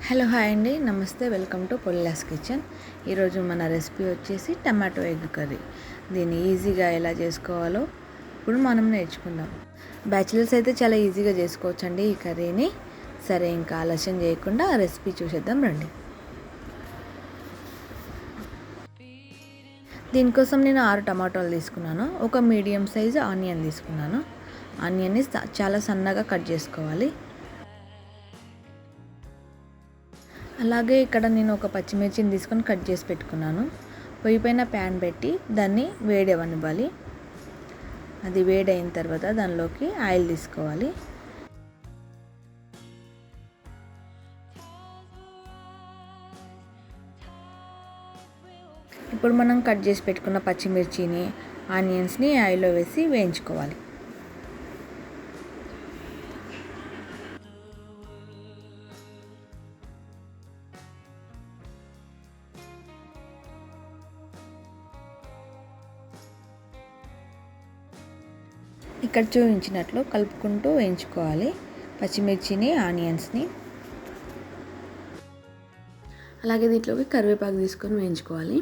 Hello hi అండి, నమస్తే. Welcome to Pollas kitchen. ఈరోజు మన రెసిపీ వచ్చేసి టమాటో ఎగ్ కర్రీ. దీన్ని ఈజీగా ఎలా చేసుకోవాలో ఇప్పుడు మనం నేర్చుకుందాం. బ్యాచిలర్స్ అయితే చాలా ఈజీగా చేసుకోవచ్చండి ఈ కర్రీని. సరే, ఇంకా ఆలస్యం చేయకుండా రెసిపీ చూసేద్దాం రండి. దీనికోసం నేను 6 టమాటాలు తీసుకున్నాను. ఒక మీడియం సైజు ఆనియన్ తీసుకున్నాను. ఆనియన్ని చాలా సన్నగా కట్ చేసుకోవాలి. అలాగే ఇక్కడ నేను ఒక పచ్చిమిర్చిని తీసుకొని కట్ చేసి పెట్టుకున్నాను. పొయ్యి పైన ప్యాన్ పెట్టి దాన్ని వేడవనివ్వాలి. అది వేడైన తర్వాత దానిలోకి ఆయిల్ తీసుకోవాలి. ఇప్పుడు మనం కట్ చేసి పెట్టుకున్న పచ్చిమిర్చిని, ఆనియన్స్ని ఆయిల్లో వేసి వేయించుకోవాలి. ఇక్కడ చూపించినట్లు కలుపుకుంటూ వేయించుకోవాలి పచ్చిమిర్చిని, ఆనియన్స్ని. అలాగే దీంట్లోకి కరివేపాకు తీసుకొని వేయించుకోవాలి.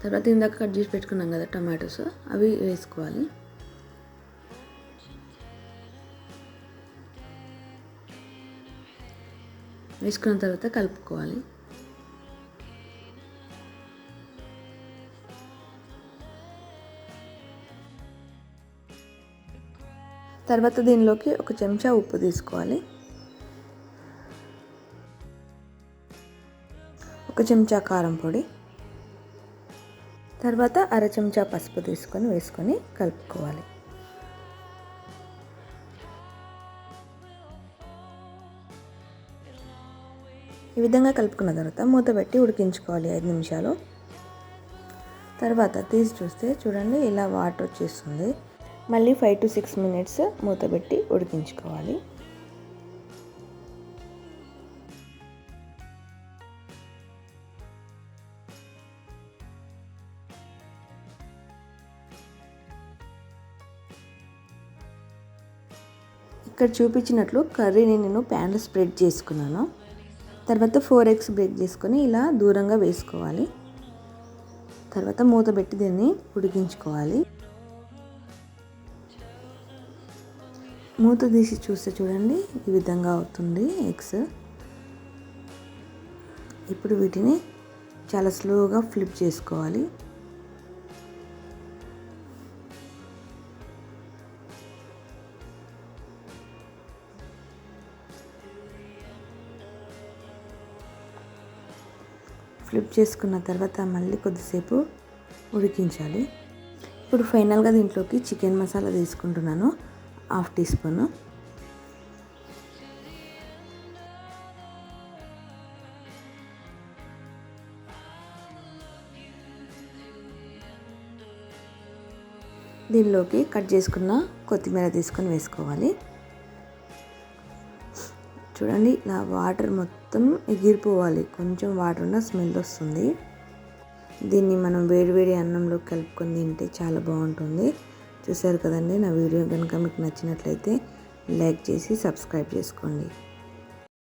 తర్వాత ఇందాక కట్ చేసి పెట్టుకున్నాం కదా టమాటోస్, అవి వేసుకోవాలి. వేసుకున్న తర్వాత కలుపుకోవాలి. తర్వాత దీనిలోకి ఒక చెంచా ఉప్పు తీసుకోవాలి. ఒక చెంచా కారం పొడి, తర్వాత అర చెంచా పసుపు వేసుకొని కలుపుకోవాలి. ఈ విధంగా కలుపుకున్న తర్వాత మూత పెట్టి ఉడికించుకోవాలి 5 నిమిషాలు. తర్వాత తీసి చూస్తే చూడండి, ఇలా వాటర్ వచ్చేస్తుంది. మళ్ళీ 5 to 6 minutes మూత పెట్టి ఉడికించుకోవాలి. ఇక్కడ చూపించినట్లు కర్రీని నేను ప్యాన్లో స్ప్రెడ్ చేసుకున్నాను. తర్వాత 4 eggs బ్రేక్ చేసుకొని ఇలా దూరంగా వేసుకోవాలి. తర్వాత మూత పెట్టి దీన్ని ఉడికించుకోవాలి. మూత తీసి చూస్తే చూడండి, ఈ విధంగా అవుతుంది ఎగ్స్. ఇప్పుడు వీటిని చాలా స్లోగా ఫ్లిప్ చేసుకోవాలి. ఫ్లిప్ చేసుకున్న తర్వాత మళ్ళీ కొద్దిసేపు ఉడికించాలి. ఇప్పుడు ఫైనల్గా దీంట్లోకి చికెన్ మసాలా తీసుకుంటున్నాను, 1/2 teaspoon. దీనిలోకి కట్ చేసుకున్న కొత్తిమీర తీసుకొని వేసుకోవాలి. చూడండి, ఇలా వాటర్ మొత్తం ఎగిరిపోవాలి. కొంచెం వాటర్ ఉన్న స్మెల్ వస్తుంది. దీన్ని మనం వేడివేడి అన్నంలో కలుపుకొని తింటే చాలా బాగుంటుంది. చూసారు కదండి, నా వీడియో కనుక మీకు నచ్చినట్లయితే లైక్ చేసి సబ్స్క్రైబ్ చేసుకోండి.